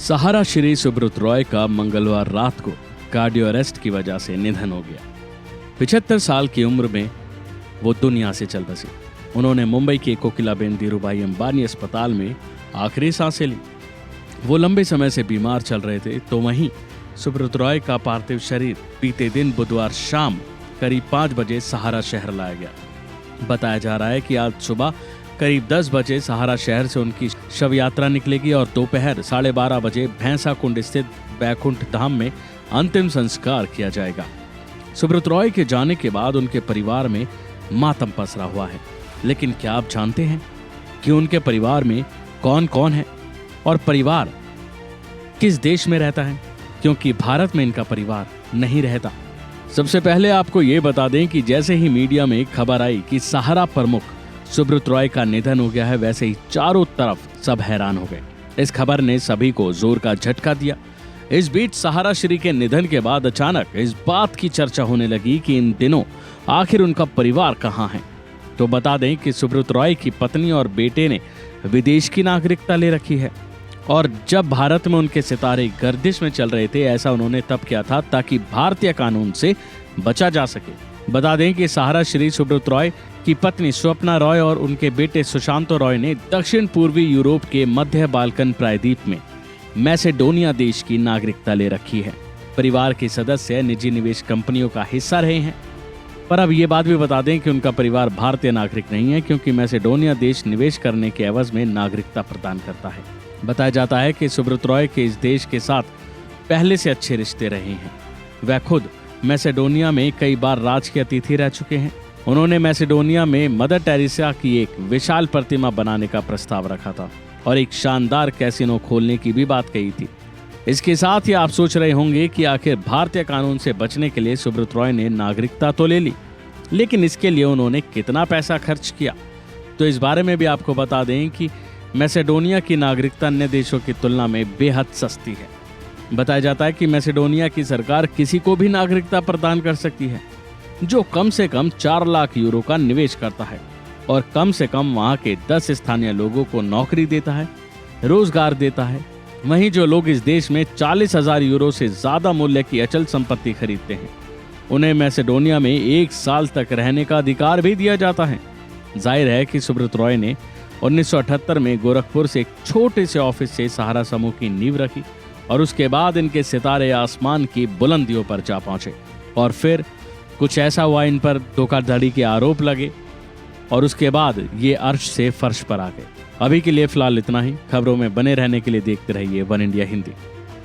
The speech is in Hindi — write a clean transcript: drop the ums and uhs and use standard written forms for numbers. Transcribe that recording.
सहारा श्री सुब्रत रॉय का मंगलवार रात को कार्डियो अरेस्ट की वजह से निधन हो गया। 75 साल की उम्र में वो दुनिया से चल बसी। उन्होंने मुंबई के कोकिलाबेन धीरूभाई अंबानी अस्पताल में आखिरी सांसें ली। वो लंबे समय से बीमार चल रहे थे, तो वहीं सुब्रत रॉय का पार्थिव शरीर बीते दिन बुधवार शाम करीब 5 बजे सहारा शहर लाया गया। बताया जा रहा है कि आज सुबह करीब 10 बजे सहारा शहर से उनकी शव यात्रा निकलेगी और दोपहर 12:30 बजे भैंसा कुंड स्थित बैकुंठ धाम में अंतिम संस्कार किया जाएगा। सुब्रत रॉय के जाने के बाद उनके परिवार में मातम पसरा हुआ है। लेकिन क्या आप जानते हैं कि उनके परिवार में कौन कौन है और परिवार किस देश में रहता है? क्योंकि भारत में इनका परिवार नहीं रहता। सबसे पहले आपको ये बता दें कि जैसे ही मीडिया में खबर आई कि सहारा प्रमुख सुब्रत रॉय का निधन हो गया है, वैसे ही चारों तरफ सब हैरान हो गए। इस खबर ने सभी को जोर का झटका दिया। इस बीच सहारा श्री के निधन के बाद अचानक इस बात की चर्चा होने लगी कि इन दिनों आखिर उनका परिवार कहाँ है। तो बता दें कि सुब्रत रॉय की पत्नी और बेटे ने विदेश की नागरिकता ले रखी है और जब भारत में उनके सितारे गर्दिश में चल रहे थे, ऐसा उन्होंने तब किया था ताकि भारतीय कानून से बचा जा सके। बता दें कि सहारा श्री सुब्रत रॉय की पत्नी स्वप्ना रॉय और उनके बेटे सुशांत रॉय ने दक्षिण पूर्वी यूरोप के मध्य बाल्कन प्रायद्वीप में मैसेडोनिया देश की नागरिकता ले रखी है। परिवार के सदस्य निजी निवेश कंपनियों का हिस्सा रहे हैं। पर अब ये बात भी बता दें कि उनका परिवार भारतीय नागरिक नहीं है, क्योंकि मैसेडोनिया देश निवेश करने के एवज में नागरिकता प्रदान करता है। बताया जाता है कि सुब्रत रॉय के इस देश के साथ पहले से अच्छे रिश्ते रहे हैं। वह खुद मैसेडोनिया में कई बार राजकीय अतिथि रह चुके हैं। उन्होंने मैसेडोनिया में मदर टेरेसा की एक विशाल प्रतिमा बनाने का प्रस्ताव रखा था और एक शानदार कैसीनो खोलने की भी बात कही थी। इसके साथ ही आप सोच रहे होंगे कि आखिर भारतीय कानून से बचने के लिए सुब्रत रॉय ने नागरिकता तो ले ली, लेकिन इसके लिए उन्होंने कितना पैसा खर्च किया। तो इस बारे में भी आपको बता दें कि मैसेडोनिया की नागरिकता अन्य देशों की तुलना में बेहद सस्ती है। बताया जाता है कि मैसेडोनिया की सरकार किसी को भी नागरिकता प्रदान कर सकती है जो कम से कम 4 लाख यूरो का निवेश करता है और कम से कम वहां के 10 स्थानीय लोगों को नौकरी देता है, रोजगार देता है। वहीं जो लोग इस देश में 40,000 यूरो से ज्यादा मूल्य की अचल संपत्ति खरीदते हैं, उन्हें मैसेडोनिया में 1 साल तक रहने का अधिकार भी दिया जाता है। जाहिर है कि सुब्रत रॉय ने 1978 में गोरखपुर से एक छोटे से ऑफिस से सहारा समूह की नींव रखी और उसके बाद इनके सितारे आसमान की बुलंदियों पर जा पहुंचे और फिर कुछ ऐसा हुआ, इन पर धोखाधड़ी के आरोप लगे और उसके बाद ये अर्श से फर्श पर आ गए। अभी के लिए फिलहाल इतना ही। खबरों में बने रहने के लिए देखते रहिए वन इंडिया हिंदी।